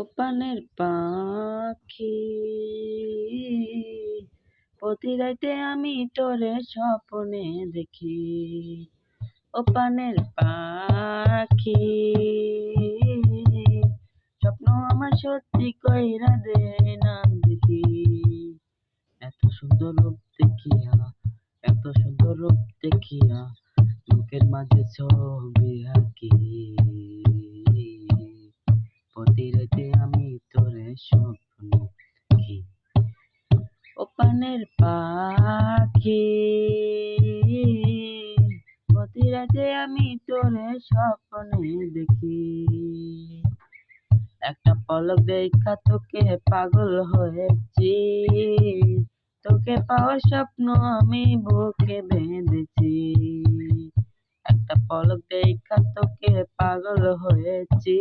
ও পানের পাখি প্রতি রাইতে আমি তোরে স্বপ্নে দেখি। ও পানের পাখি স্বপ্ন আমার সত্যি কইরা দে না দেখি। এত সুন্দর রূপ দেখিয়া, এত সুন্দর রূপ দেখিয়া বুকের মাঝে ছবি আঁকি। প্রতি রাতে আমি তোরে স্বপ্ন দেখি। ও পানের পাখি প্রতি রাতে আমি তোরে স্বপ্নে দেখি। একটা পলক দেখা তোকে পাগল হয়েছি, তোকে পাওয়ার স্বপ্ন আমি বুকে বেঁধেছি। একটা পলক দেখা তোকে পাগল হয়েছি,